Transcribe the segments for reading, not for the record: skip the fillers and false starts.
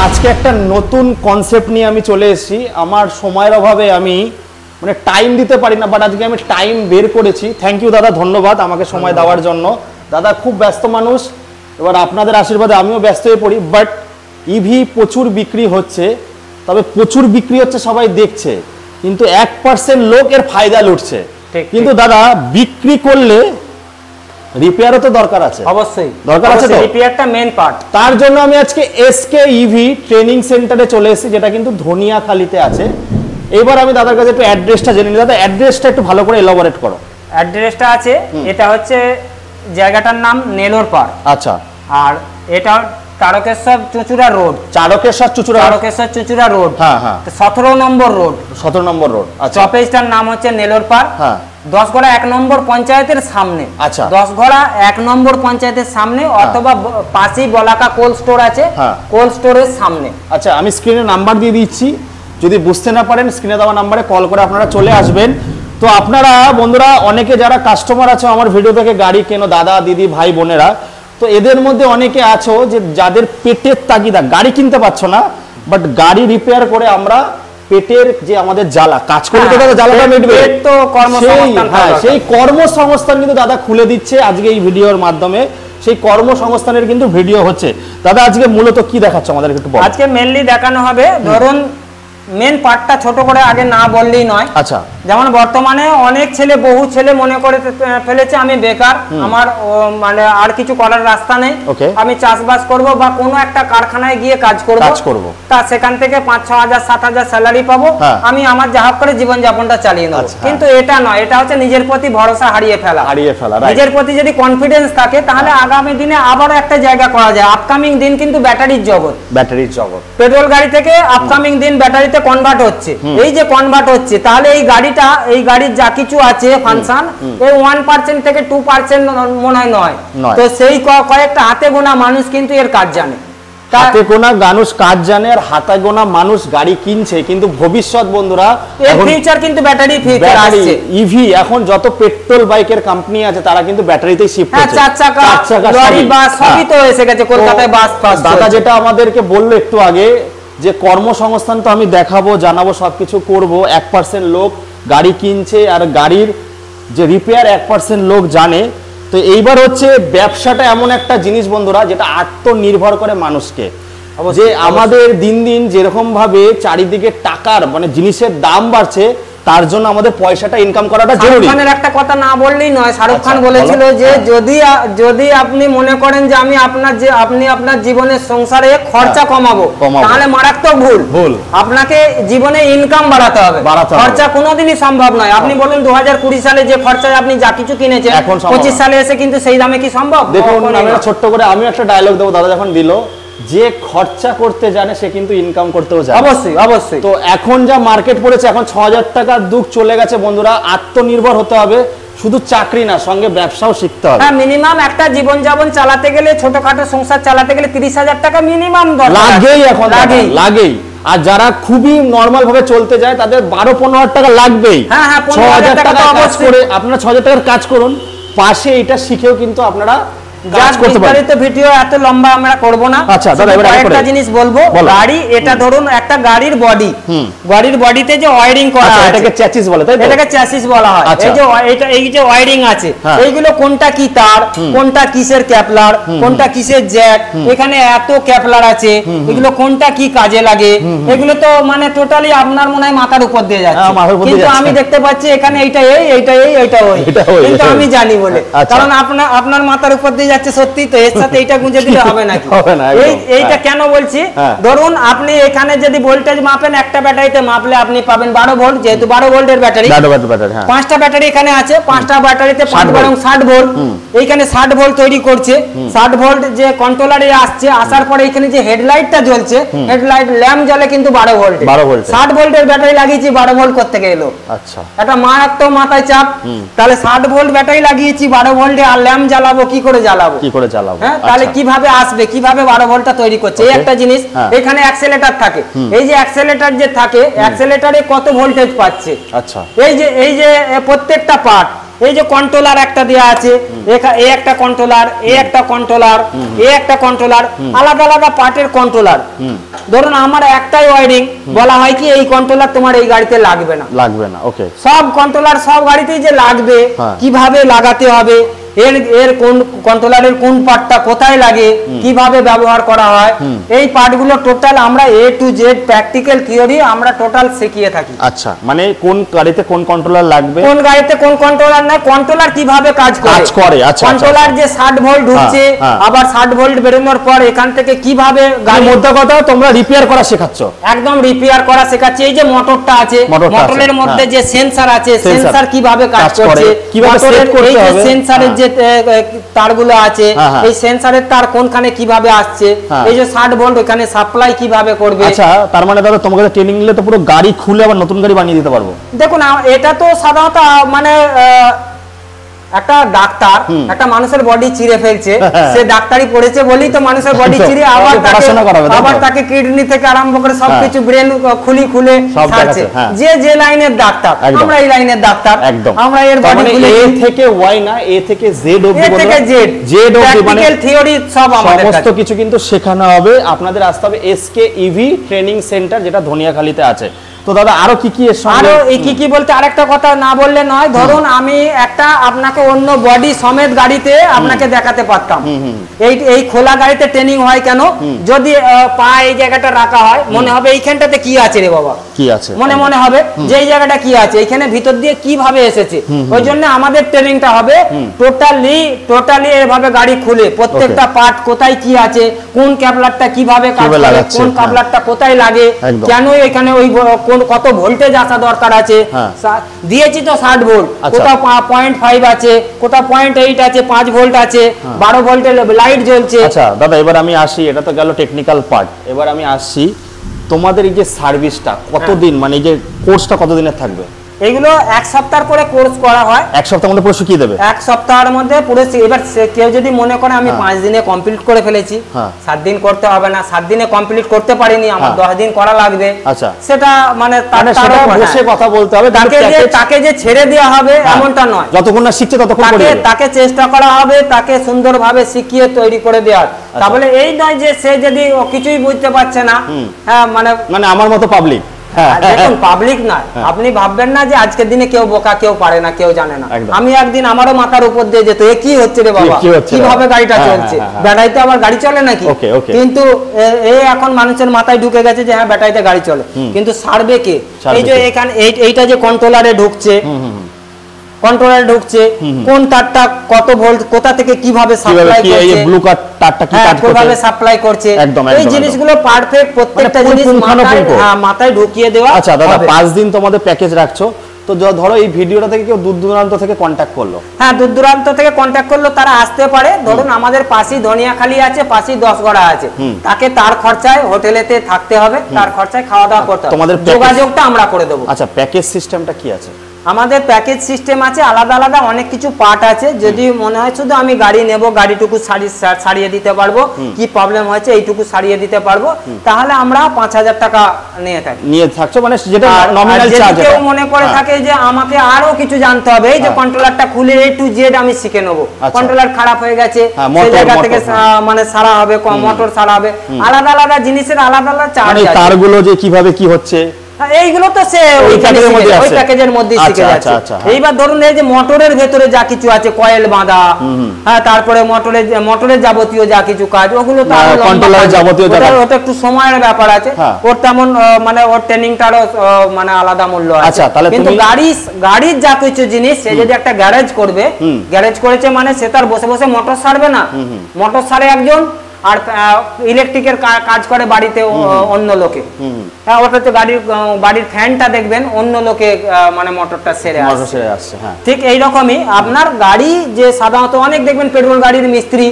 আজকে একটা নতুন কনসেপ্ট নিয়ে আমি চলে এসেছি। আমার সময়ের অভাবে আমি মানে টাইম দিতে পারি না, বাট আজকে আমি টাইম বের করেছি। থ্যাংক ইউ দাদা, ধন্যবাদ আমাকে সময় দেওয়ার জন্য। দাদা খুব ব্যস্ত মানুষ, এবার আপনাদের আশীর্বাদে আমিও ব্যস্ত হয়ে পড়ি। বাট ইভি প্রচুর বিক্রি হচ্ছে, তবে প্রচুর বিক্রি হচ্ছে সবাই দেখছে, কিন্তু 1% লোক এর ফায়দা লুটছে। কিন্তু দাদা বিক্রি করলে রিপেয়ারও তো দরকার আছে, অবশ্যই দরকার আছে, তো রিপেয়ারটা মেইন পার্ট। তার জন্য আমি আজকে এসকে ইভি ট্রেনিং সেন্টারে চলে এসেছি, যেটা কিন্তু ধনিয়াখালীতে আছে। এবার আমি দাদার কাছে একটু অ্যাড্রেসটা জেনে নিই। দাদা অ্যাড্রেসটা একটু ভালো করে এলাবোরেট করো। অ্যাড্রেসটা আছে, এটা হচ্ছে জায়গাটার নাম নেলোর পাড়। আচ্ছা, আর এটা তারকেশ্বর চুঁচুড়া রোড। তারকেশ্বর চুঁচুড়া রোড, হ্যাঁ হ্যাঁ, 17 নম্বর রোড। 17 নম্বর রোড। আচ্ছা, স্টপেজটার নাম হচ্ছে নেলোর পাড়। হ্যাঁ, 10 ঘোড়া 1 নম্বর পঞ্চায়েতের সামনে। আচ্ছা, 10 ঘোড়া 1 নম্বর পঞ্চায়েতের সামনে, অথবা পাশেই বলাকা কোল্ড স্টোর আছে, কোল্ড স্টোরের সামনে। আচ্ছা, আমি স্ক্রিনে নাম্বার দিয়ে দিচ্ছি, যদি বুঝতে না পারেন স্ক্রিনে দেওয়া নাম্বারে কল করে আপনারা চলে আসবেন। তো আপনারা বন্ধুরা অনেকে যারা কাস্টমার আছে আমার ভিডিও থেকে গাড়ি কেনো, দাদা দিদি ভাই বোনেরা, তো এদের মধ্যে অনেকে আছো যে যাদের পেটের তাগিদা গাড়ি কিনতে পারছো না, বাট গাড়ি রিপেয়ার করে আমরা পেটের যে আমাদের জ্বালা কাজ করে তো দাদা জ্বালাটা মিটবে, তো কর্মসংস্থান, হ্যাঁ সেই কর্মসংস্থান কিন্তু দাদা খুলে দিচ্ছে আজকে এই ভিডিওর মাধ্যমে। সেই কর্মসংস্থানের কিন্তু ভিডিও হচ্ছে। দাদা আজকে মূলত কি দেখাচ্ছ আমাদের একটু বলো। আজকে মেইনলি দেখানো হবে, ধরুন মেন পার্টটা ছোট করে আগে না বললেই নয়। আচ্ছা, যেমন বর্তমানে অনেক ছেলে, বহু ছেলে মনে করে ফেলেছে আমি বেকার, আমার মানে আর কিছু করার রাস্তা নেই, আমি চাষবাস করব বা কোনো একটা কারখানায় গিয়ে কাজ করব, তা সেখান থেকে 5-6 হাজার 7 হাজার স্যালারি পাবো, আমি আমার যা হোক করে জীবনযাপনটা চালিয়ে নেব। কিন্তু এটা নয়, এটা হচ্ছে নিজের প্রতি ভরসা হারিয়ে ফেলা। নিজের প্রতি যদি কনফিডেন্স থাকে তাহলে আগামী দিনে আবারও একটা জায়গা করা যায়। আপকামিং দিন কিন্তু ব্যাটারির জগৎ, পেট্রোল গাড়ি থেকে আপকামিং দিন ব্যাটারিতে কনভার্ট হচ্ছে। এই যে কনভার্ট হচ্ছে, তাহলে এই গাড়ির যা কিছু আছে ফাংশন, এই 1% থেকে 2% মনে হয় নয়। তো সেই কয়েকটা হাতে গোনা মানুষ কিন্তু এর কাজ জানে, হাতে গোনা মানুষ কাজ জানে, আর হাতে গোনা মানুষ গাড়ি কিনছে। কিন্তু ভবিষ্যৎ বন্ধুরা, এর ফিউচার কিন্তু ব্যাটারি ফিউচার আসছে। ইভি এখন যত পেট্রোল বাইকের কোম্পানি আছে তারা কিন্তু ব্যাটারিতেই শিফট হচ্ছে। 4 চাকা লরি বাস সবই তো এসে গেছে, কলকাতায় বাস ফাস। দাদা যেটা আমাদেরকে বললো একটু আগে, যে কর্মসংস্থান তো আমি দেখাবো, জানাবো, সবকিছু করব। 1% লোক গাড়ি কিনছে, আর গাড়ির যে রিপেয়ার 1% লোক জানে। তো এইবার হচ্ছে ব্যবসাটা এমন একটা জিনিস বন্ধুরা, যেটা আত্মনির্ভর করে মানুষকে। যে আমাদের দিন দিন যেরকম ভাবে চারিদিকে টাকার মানে জিনিসের দাম বাড়ছে, তার জন্য আমাদের পয়সাটা ইনকাম করাটা জরুরি। শাহরুখ খানের একটা কথা না বললেই নয়। শাহরুখ খান বলেছিল যে যদি আপনি মনে করেন যে আপনি আপনার জীবনের সংসারে খরচা কমাবো, তাহলে মারাত্মক ভুল। আপনাকে জীবনে ইনকাম বাড়াতে হবে, খরচা কোনোদিনই সম্ভব নয়। আপনি বলুন 2020 সালে যে খরচায় আপনি যা কিছু কিনেছেন, 25 সালে এসে কিন্তু সেই দামে কি সম্ভব? দেখুন আমি ছোট্ট করে আমি একটা ডায়লগ দেবো, দাদা যখন দিল, যে খরচা করতে জানে সে কিন্তু ইনকাম করতেও জানে। অবশ্যই। তো এখন যা মার্কেট পড়েছে, এখন 6000 টাকার দুঃখ চলে গেছে বন্ধুরা। আত্মনির্ভর হতে হবে, শুধু চাকরি না, সঙ্গে ব্যবসাও শিখতে হবে। হ্যাঁ, মিনিমাম একটা জীবনযাপন চালাতে গেলে, ছোটখাটো সংসার চালাতে গেলে 30,000 টাকা মিনিমাম লাগেই, এখন লাগেই। আর যারা খুবই নরমাল ভাবে চলতে যায় তাদের 12-15,000 টাকা লাগবেই। 6000 টাকা কাজ করে আপনারা 6000 টাকার কাজ করুন, পাশে এটা শিখেও কিন্তু আপনারা কাজ করতে পারেন। ভিডিও এত লম্বা আমরা করব না। আচ্ছা দাদা, এবার একটা জিনিস বলবো। গাড়ি, এটা ধরুন একটা গাড়ির বডিতে যে ওয়্যারিং করা আছে, এটাকে চ্যাসিস বলে, তাই তো? এটাকে চ্যাসিস বলা হয়। এই যে ওয়্যারিং আছে, এইগুলো কোনটা কি তার, কোনটা কিসের ক্যাপলার, কোনটা কিসের জ্যাক, এখানে এত ক্যাপলার আছে, এগুলো কোনটা কি কাজে লাগে, এগুলো তো মানে টোটালি আপনার মনে হয় মাথার উপর দিয়ে যাচ্ছে। কিন্তু আমি দেখতে পাচ্ছি এখানে এইটা এইটা ওই, কিন্তু আমি জানি বলে, কারণ আপনার মাথার উপর দিয়ে যাচ্ছে সত্যি। তো এর সাথে এইটা গুঁজে দিলে হবে নাকি? এইটা কেন বলছি, ধরুন আপনি এখানে যদি ভোল্টেজ মাপেন, একটা ব্যাটারিতে মাপলে আপনি পাবেন 12 ভোল্ট, যেহেতু 12 ভোল্টের ব্যাটারি, 5টা ব্যাটারি এখানে আছে, 5টা ব্যাটারিতে 60 ভোল্ট। এইখানে 60 ভোল্ট তৈরি করছে। 60 ভোল্ট যে কন্ট্রোলারে আসছে, আসার পরে এখানে যে হেডলাইটটা জ্বলছে, হেডলাইট ল্যাম্প জ্বলে কিন্তু 12 ভোল্ট। 60 ভোল্টের ব্যাটারি লাগিয়েছি, 12 ভোল্ট করতে গেল। আচ্ছা, এটা মারাত্মক মাথায় চাপ। তাহলে 60 ভোল্ট ব্যাটারি লাগিয়েছি 12 ভোল্টে, আর ল্যাম্প জ্বালাবো কি করে জ্বালাবো? হ্যাঁ, তাহলে কিভাবে আসবে, কিভাবে 12 ভোল্টটা তৈরি করছে? এই একটা জিনিস। এখানে অ্যাক্সেলেটর থাকে, এই যে অ্যাক্সেলেটর যে থাকে, অ্যাক্সেলেটরে কত ভোল্টেজ পাচ্ছে। আচ্ছা, এই যে প্রত্যেকটা পার্ট এই যে কন্ট্রোলার একটা দেওয়া আছে, এই একটা কন্ট্রোলার, এই একটা কন্ট্রোলার, এই একটা কন্ট্রোলার, আলাদা আলাদা পার্টের কন্ট্রোলার। ধরুন আমার একটাই ওয়্যারিং, বলা হয় কি এই কন্ট্রোলার তোমার এই গাড়িতে লাগবে না, ওকে। সব কন্ট্রোলার সব গাড়িতেই যে লাগবে, কিভাবে লাগাতে হবে, এর কোন কন্ট্রোলারের কোন পার্টটা কোথায় লাগে, কিভাবে ব্যবহার করা হয়, এই পার্টগুলো টোটাল আমরা A to Z practical theory আমরা টোটাল শিখিয়ে থাকি। আচ্ছা, মানে কোন গাড়িতে কোন কন্ট্রোলার লাগবে, কোন গাড়িতে কোন কন্ট্রোলার না, কন্ট্রোলার কিভাবে কাজ করে। আচ্ছা, কন্ট্রোলার যে 60 ভোল্ট ঢুকছে, আবার 60 ভোল্ট বেরোনোর পর এখান থেকে কিভাবে গাড়ির মধ্যে কথা তোমরা রিপেয়ার করা শেখাচ্ছ, একদম রিপেয়ার করা শেখাচ্ছি। এই যে মোটরটা আছে, মোটরের মধ্যে যে সেন্সর আছে, সেন্সর কিভাবে কাজ করছে, কিভাবে সেট করতে হবে, সেন্সরের যে তারগুলো আছে, এই সেন্সরের তার কোনখানে কিভাবে আসছে, এই যে 60 ভোল্ট এখানে সাপ্লাই কিভাবে করবে। আচ্ছা, তার মানে দাদা তোমাকে ট্রেনিং নিলে তো পুরো গাড়ি খুলে আবার নতুন গাড়ি বানিয়ে দিতে পারবো। দেখুন এটা তো সাধারণত মানে একটা ডাক্তার একটা মানুষের বডি চিরে ফেলছে, সে ডাক্তারি পড়েছে বলেই তো মানুষের বডি চিরে আবার তাকে কিডনি থেকে আরম্ভ করে সবকিছু ব্রেন খুলে ছাড়ছে। যে লাইনের ডাক্তার, আমরা এই লাইনের ডাক্তার, আমরা এর বডি খুলে এ থেকে ওয়াই না, এ থেকে জেড অবধি, এ থেকে জেড অবধি মানে থিওরি সব আমাদের সমস্ত কিছু কিন্তু শেখানো হবে। আপনাদের আসতে হবে এসকে ইভি ট্রেনিং সেন্টার, যেটা ধনিয়াখালীতে আছে। তো দাদা আরো কি কি আরো কি বলতে আরেকটা কথা না বললে নয়, ধরুন আমি একটা আপনাকে অন্য বডি সমেত গাড়িতে আপনাকে দেখাতে পারতাম। এই খোলা গাড়িতে ট্রেনিং হয় কেন, যদি পা এই জায়গাটা রাখা হয়, মনে হবে এইখানটাতে কি আছে রে বাবা, কি আছে মনে হবে যে এই জায়গাটা কি আছে, এখানে ভিতর দিয়ে কিভাবে এসেছে। ওই জন্য আমাদের ট্রেনিংটা হবে টোটালি এভাবে গাড়ি খুলে প্রত্যেকটা পার্ট কোথায় কি আছে, কোন ক্যাপলারটা কিভাবে কাজ করে, কোন ক্যাপলারটা কোথায় লাগে, কেন এখানে ওই কত ভোল্টেজ আসা দরকার আছে, দিয়েছি তো 60 ভোল্ট, কোথাও 0.5 আছে, কোথাও 0.8 আছে, 5 ভোল্ট আছে, 12 ভোল্টের লাইট জ্বলছে। আচ্ছা দাদা, এবার আমি আসি, এটা তো গেল টেকনিক্যাল পার্ট। এবার আমি আসছি তোমাদের এই যে সার্ভিসটা কতদিন, মানে এই যে কোর্সটা কতদিনের থাকবে? এগুলো এক সপ্তাহ করে কোর্স করা হয়। এক সপ্তাহের মধ্যে পুরো শিখিয়ে দেবে? এক সপ্তাহের মধ্যে পুরো। এবার কেউ যদি মনে করে আমি 5 দিনে কমপ্লিট করে ফেলেছি, 7 দিন করতে হবে না, 7 দিনে কমপ্লিট করতে পারিনি, আমার 10 দিন করা লাগবে, আচ্ছা সেটা মানে তারও বসে কথা বলতে হবে। তাকে যে ছেড়ে দেওয়া হবে এমনটা নয়, যতক্ষণ না শিখছে ততক্ষণ তাকে চেষ্টা করা হবে, তাকে সুন্দরভাবে শিখিয়ে তৈরি করে দেওয়ার। তাহলে এই নয় যে সে যদি কিছুই বুঝতে পারছে না, মানে আমার মতো পাবলিক, দেখুন পাবলিক না, আপনি ভাববেন না যে আজকের দিনে কেউ বোকা, কেউ পারে না, কেউ জানে না। আমি একদিন আমারও মাথার উপর দিয়ে যেত, এ কি হচ্ছে রে বাবা, কিভাবে গাড়িটা চলছে, ব্যাটারিতে আবার গাড়ি চলে নাকি, কিন্তু এখন মানুষের মাথায় ঢুকে গেছে যে হ্যাঁ ব্যাটারিতে গাড়ি চলে, কিন্তু সারবে কে? এই যে এখানে এইটা যে কন্ট্রোলারে ঢুকছে, কোন তারটা কত ভোল্ট কোথা থেকে কিভাবে সাপ্লাই করছে, এই ব্লু তারটা কি কাজ করছে, কিভাবে সাপ্লাই করছে, এই জিনিসগুলো পারফেক্ট প্রত্যেকটা জিনিস মাথায় ঢুকিয়ে দেওয়া। আচ্ছা দাদা, 5 দিন তোমাদের প্যাকেজ রাখছো, তো ধরো এই ভিডিওটা থেকে কেউ দূর দূরান্ত থেকে কন্ট্যাক্ট করলো, হ্যাঁ দূর দূরান্ত থেকে কন্ট্যাক্ট করলো, তারা আসতে পারে। ধরুন আমাদের পাশেই ধনিয়াখালী আছে, পাশেই 10 গড়া আছে, তাকে তার খরচায় হোটেলেতে থাকতে হবে, তার খরচায় খাওয়া দাওয়া করতে হবে, তোমাদের যোগাযোগটা আমরা করে দেবো। আচ্ছা, প্যাকেজ সিস্টেমটা কি আছে? আমাদের প্যাকেজ সিস্টেম আছে আলাদা আলাদা অনেক কিছু পার্ট আছে। যদি মনে হয় শুধু আমি গাড়ি নেব, গাড়িটুকু সারিয়ে দিতে পারবো, কি প্রবলেম হয়েছে এইটুকু সারিয়ে দিতে পারবো, তাহলে আমরা 5000 টাকা নিয়ে থাকছো, মানে যেটা নমিনাল চার্জ। কেউ মনে করে থাকে যে আমাকে আরো কিছু জানতে হবে, এই যে কন্ট্রোলারটা খুলে A to Z আমি শিখে নেবো, কন্ট্রোলার খারাপ হয়ে গেছে সেই জায়গা থেকে মানে সারা হবে, মোটর সারা হবে, আলাদা আলাদা জিনিসের আলাদা আলাদা চার্জ আছে। তারগুলো যে কিভাবে কি হচ্ছে এইগুলো তো সে ওই প্যাকেজের মধ্যে শিখে যাচ্ছে। এইবার ধরুন এই যে মোটরের ভেতরে যা কিছু আছে, কয়েল বাঁধা, হ্যাঁ তারপরে মোটরের যাবতীয় যা কিছু কাজ, ওগুলো তো কন্ট্রোলারের যাবতীয়, ওটা একটু সময়ের ব্যাপার আছে, ওর তেমন মানে ওর ট্রেনিংটারও মানে আলাদা মূল্য আছে। কিন্তু গাড়ির যা কিছু জিনিস, সে যদি একটা গ্যারেজ করবে, গ্যারেজ করেছে মানে সে তার বসে বসে মোটর সারবে না, মোটর সারে একজন, আর ইলেকট্রিকের কাজ করে বাড়িতে অন্য লোকে, হ্যাঁ ওটা তো বাড়ির ফ্যানটা দেখবেন অন্য লোকে মানে মোটরটা সেরে আসছে। ঠিক এইরকমই আপনার গাড়ি, যে সাধারণত অনেক দেখবেন পেট্রোল গাড়ির মিস্ত্রি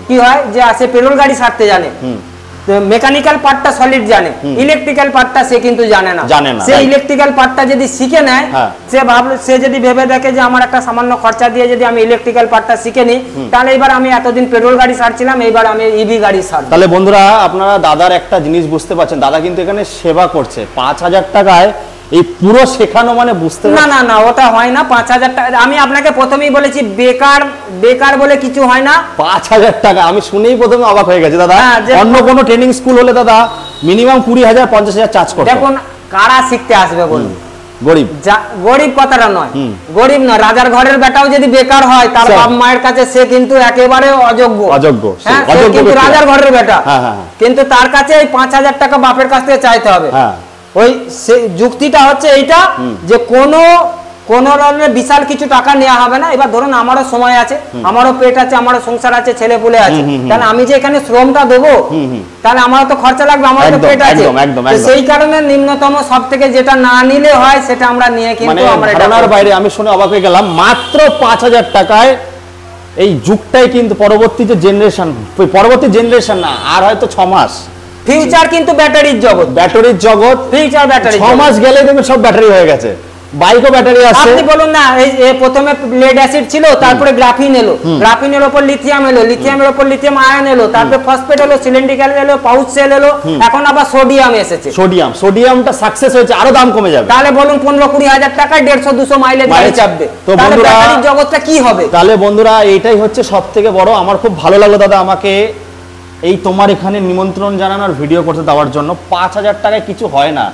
কি হয় যে আসে পেট্রোল গাড়ি সারতে জানে, মেকানিক্যাল পার্টটা সলিড জানে, ইলেকট্রিক্যাল পার্টটা সে কিন্তু জানে না। সে ইলেকট্রিক্যাল পার্টটা যদি শিখে নেয়, সে যদি ভেবে দেখে যে আমার একটা সামান্য খরচা দিয়ে যদি আমি ইলেকট্রিক্যাল পার্টটা শিখে নিই, তাহলে এবার আমি এতদিন পেট্রোল গাড়ি সারছিলাম, এইবার আমি ইভি গাড়ি সারব। তাহলে বন্ধুরা আপনারা দাদার একটা জিনিস বুঝতে পারছেন, দাদা কিন্তু এখানে সেবা করছে। 5000 টাকায় এই পুরো শেখানো মানে বুঝতে না না না, ওটা হয় না। 5,000 টাকা আমি আপনাকে প্রথমেই বলেছি, বেকার বেকার বলে কিছু হয় না। 5,000 টাকা আমি শুনেই প্রথমে অবাক হয়ে গেছি দাদা। অন্য কোনো ট্রেনিং স্কুল হলে দাদা মিনিমাম 20,000 50,000 চার্জ করতে। দেখুন কারা শিখতে আসবে বলুন? গরিব। গরিব কথাটা নয়, গরিব নয়, রাজার ঘরের বেটাও যদি বেকার হয় তার বাপ মায়ের কাছে সে কিন্তু একেবারে অযোগ্য। হ্যাঁ, কিন্তু রাজার ঘরের বেটা, কিন্তু তার কাছে এই 5,000 টাকা বাপের কাছ থেকে চাইতে হবে। ওই যুক্তিটা হচ্ছে এইটা যে কোনো ধরনের বিশাল কিছু টাকা নেওয়া হবে না। এবার ধরুন আমারও সময় আছে, আমারও পেট আছে, আমারও সংসার আছে, ছেলে পুলে আছে, তাহলে আমি যে এখানে শ্রমটা দেবো তাহলে আমারও তো খরচা লাগবে, আমারও তো পেট আছে। সেই কারণে নিম্নতম সব থেকে যেটা না নিলে হয় সেটা আমরা নিয়ে কিন্তু আমরা ধারণার বাইরে আমি শুনে অবাক হয়ে গেলাম। মাত্র 5,000 টাকায় এই যুগটাই কিন্তু পরবর্তী জেনারেশন না আর হয়তো 6 মাস ফিউচার কিন্তু ব্যাটারির জগৎ, ফিউচার ব্যাটারি 6 মাস গেলে তুমি সব ব্যাটারি হয়ে গেছে। বাইকও ব্যাটারি আছে। আপনি বলুন না, এই প্রথমে লেড অ্যাসিড ছিল, তারপরে গ্রাফিন এলো, গ্রাফিনের উপর লিথিয়াম এলো, লিথিয়ামের উপর লিথিয়াম আয়ন এলো, তারপরে ফসফেট এলো, সিলিন্ড্রিক্যাল এলো, পাউচ সেল এলো, এখন আবার সোডিয়াম এসেছে। সোডিয়ামটা সাকসেস হয়েছে, আরো দাম কমে যাবে। তাহলে বলুন 15-20 হাজার টাকায় 150-200 মাইলেজ গাড়ি চাপবে, তাহলে ব্যাটারির জগৎটা কি হবে? তাহলে বন্ধুরা এইটাই হচ্ছে সবথেকে বড়। আমার খুব ভালো লাগলো দাদা আমাকে এই তোমার এখানে নিমন্ত্রণ জানানোর ভিডিও করতে দেওয়ার জন্য। 5,000 টাকায় কিছু হয় না,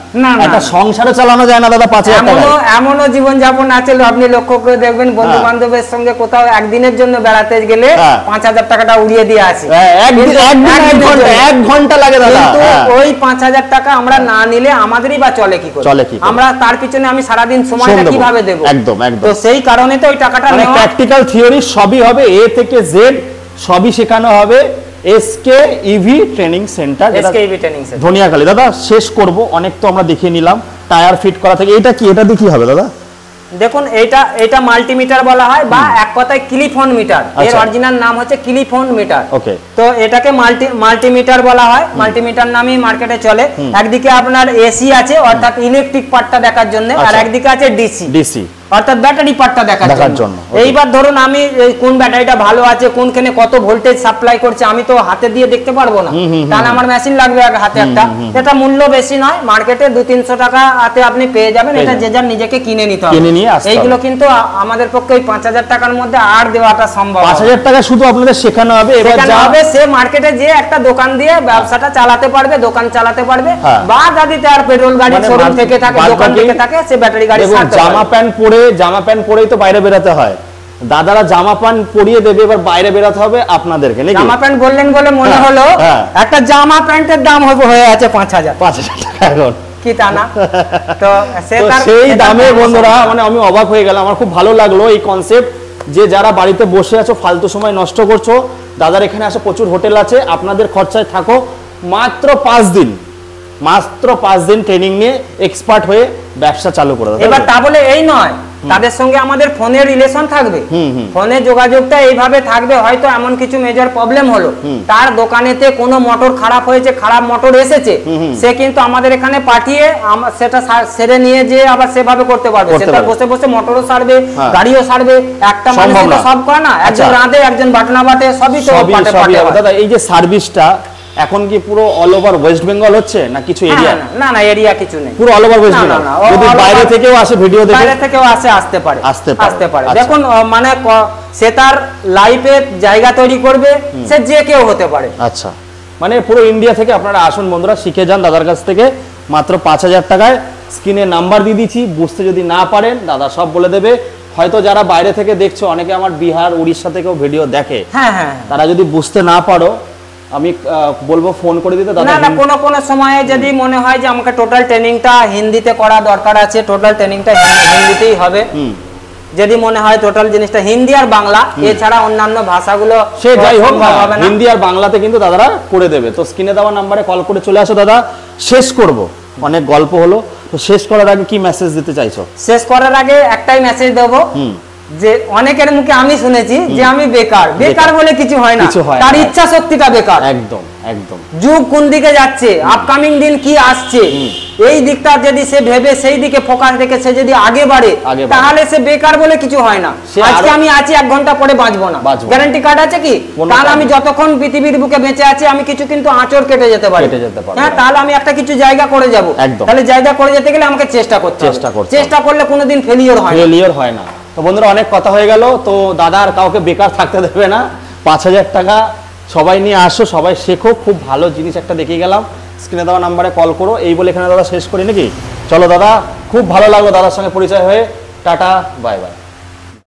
একটা সংসারও চালানো যায় না দাদা 5,000 টাকা। এমনও জীবন যাপন আছে, আপনি লক্ষ্য করে দেখবেন, বন্ধু বান্ধবের সঙ্গে কোথাও একদিনের জন্য বেড়াতে গেলে 5,000 টাকাটা উড়িয়ে দিয়ে আসে। 1 ঘন্টা লাগে দাদা। ওই 5,000 টাকা আমরা না নিলে আমাদেরই বা চলে কি করে? আমরা তার পিছনে আমি সারাদিন সময়টা কিভাবে দেবো? একদম। তো সেই কারণে তো ওই টাকাটা প্র্যাকটিক্যাল থিওরি সবই হবে, এ থেকে জেড সবই শেখানো হবে। SK EV training centre, Dhaniakhali. দাদা শেষ করব, অনেক তো আমরা দেখিয়ে নিলাম টায়ার ফিট করা থেকে। এটা কি, এটা দিয়ে কি হবে দাদা? দেখুন এটা মাল্টিমিটার বলা হয়, বা এক কথায় ক্লিফোন মিটার। এর অরিজিনাল নাম হচ্ছে ক্লিফোন মিটার। ওকে, তো এটাকে মাল্টিমিটার বলা হয়, মাল্টিমিটার নামেই মার্কেটে চলে। একদিকে আপনার এসি আছে অর্থাৎ ইলেকট্রিক পার্টটা দেখার জন্য, আর একদিকে আছে ডিসি অর্থাৎ ব্যাটারি পার্টটা দেখার জন্য। এইবার ধরুন আমি কোন ব্যাটারিটা ভালো আছে, কোনখানে কত ভোল্টেজ সাপ্লাই করছে আমি তো হাতে দিয়ে দেখতে পারবো না, তাহলে আমার মেশিন লাগবে হাতে একটা। এটা মূল্য বেশি নয়, মার্কেটে 200-300 টাকা হাতে আপনি পেয়ে যাবেন। এটা যে যার নিজেকে কিনে নিতে হবে। এইগুলো কিন্তু আমাদের পক্ষে ওই 5,000 টাকার মধ্যে আর দেওয়াটা সম্ভব। 5,000 টাকা শুধু আপনাদের শেখানো হবে। এবার যা হবে সে মার্কেটে যে একটা দোকান দিয়ে ব্যবসাটা চালাতে পারবে, দোকান চালাতে পারবে, বা যদি তার পেট্রোল গাড়ি শোরুম থেকে থাকে, দোকান থেকে থাকে, সে ব্যাটারি গাড়ি চালাতে পারবে। জামা প্যান্ট পরেই তো বাইরে বেরোতে হয়, দাদারা জামা প্যান্ট পরিয়ে দেবে, এবার বাইরে বেরোতে হবে আপনাদেরকে। জামা প্যান্ট বললেন বলে মনে হলো একটা জামা প্যান্টের দাম হয়ে আছে 5,000 টাকা এখন, কি তা না? তো সেই দামে বন্ধুরা মানে আমি অবাক হয়ে গেলাম। আমার খুব ভালো লাগলো এই কনসেপ্ট, যে যারা বাড়িতে বসে আছো ফালতু সময় নষ্ট করছো, দাদার এখানে আসে প্রচুর হোটেল আছে, আপনাদের খরচায় থাকো। মাত্র 5 দিন ট্রেনিং নিয়ে এক্সপার্ট হয়ে ব্যবসা চালু করে দাও। এবার তা বলে এই নয়, তাদের সঙ্গে আমাদের ফোনের রিলেশন থাকবে, ফোনে যোগাযোগটা এইভাবে থাকবে। হয়তো এমন কিছু মেজর প্রবলেম হলো, তার দোকানেতে কোনো মোটর খারাপ হয়েছে, খারাপ মোটর এসেছে, সে কিন্তু আমাদের এখানে পাঠিয়ে সেটা সেরে নিয়ে যে আবার সেভাবে করতে পারবে। সেটা বসে বসে মোটরও সারবে, গাড়িও সারবে, একটা মানুষ তো সব করে না, একজন রাঁধে, একজন বাটনা বাটে, সবই তো দাদা। এই যে সার্ভিসটা এখন কি পুরো অল ওভার ওয়েস্ট বেঙ্গল হচ্ছে না কিছু এরিয়া? না এরিয়া কিছু নেই, পুরো অল ওভার ওয়েস্ট বেঙ্গল। যদি বাইরে থেকেও আসে ভিডিও দেখে, বাইরে থেকেও আসতে পারে। দেখুন মানে সে তার লাইফে জায়গা তৈরি করবে, সে যে কেউ হতে পারে। আচ্ছা, মানে পুরো ইন্ডিয়া থেকে আপনারা আসুন বন্ধুরা, শিখে যান দাদার কাছ থেকে মাত্র 5,000 টাকায়। স্ক্রিনে নাম্বার দিয়ে দিচ্ছি, বুঝতে যদি না পারেন দাদা সব বলে দেবে। হয়তো যারা বাইরে থেকে দেখছো, অনেকে আমার বিহার উড়িষ্যা থেকেও ভিডিও দেখে, তারা যদি বুঝতে না পারো আমি বলবো ফোন করে দিতে দাদা। না কোনো সময়ে যদি মনে হয় যে আমাকে টোটাল ট্রেনিংটা হিন্দিতে করা দরকার আছে, টোটাল ট্রেনিংটা হিন্দিতেই হবে। যদি মনে হয় টোটাল জিনিসটা হিন্দি আর বাংলা, এছাড়া অন্যান্য ভাষাগুলো সে যাই হোক হিন্দি আর বাংলাতে কিন্তু দাদারা করে দেবে। তো স্ক্রিনে দেওয়া নাম্বারে কল করে চলে আসো দাদা। শেষ করব, অনেক গল্প হলো, তো শেষ করার আগে কি মেসেজ দিতে চাইছো? শেষ করার আগে একটাই মেসেজ দেবো, যে অনেকের মুখে আমি শুনেছি যে আমি বেকার বলে কিছু হয় না, তার ইচ্ছা শক্তিটা বেকার। একদম। যুগ কোন দিকে যাচ্ছে, আপকামিং দিন কি আসছে, এই দিকটা যদি সে ভেবে সেই দিকে ফোকাস রেখে সে যদি আগে বাড়ে তাহলে সে বেকার বলে কিছু হয় না। আজকে আমি আছি 1 ঘন্টা পরে বাঁচবো না, গ্যারান্টি কার্ড আছে কি? তাহলে আমি যতক্ষণ পৃথিবীর বুকে বেঁচে আছি আমি কিছু কিন্তু আঁচড় কেটে যেতে পারি, হ্যাঁ, তাহলে আমি একটা কিছু জায়গা করে যাব। তাহলে জায়গা করে যেতে গেলে আমাকে চেষ্টা করলে কোনোদিন ফেলিওর হয় না। তো বন্ধুরা অনেক কথা হয়ে গেল, তো দাদা আর কাউকে বেকার থাকতে দেবে না। 5000 টাকা সবাই নিয়ে আসো, সবাই শেখো, খুব ভালো জিনিস একটা দেখিয়ে গেলাম। স্ক্রিনে দেওয়া নাম্বারে কল করো, এই বলে এখানে দাদা শেষ করি নাকি? চলো দাদা, খুব ভালো লাগলো দাদার সঙ্গে পরিচয় হয়ে। Tata, bye bye.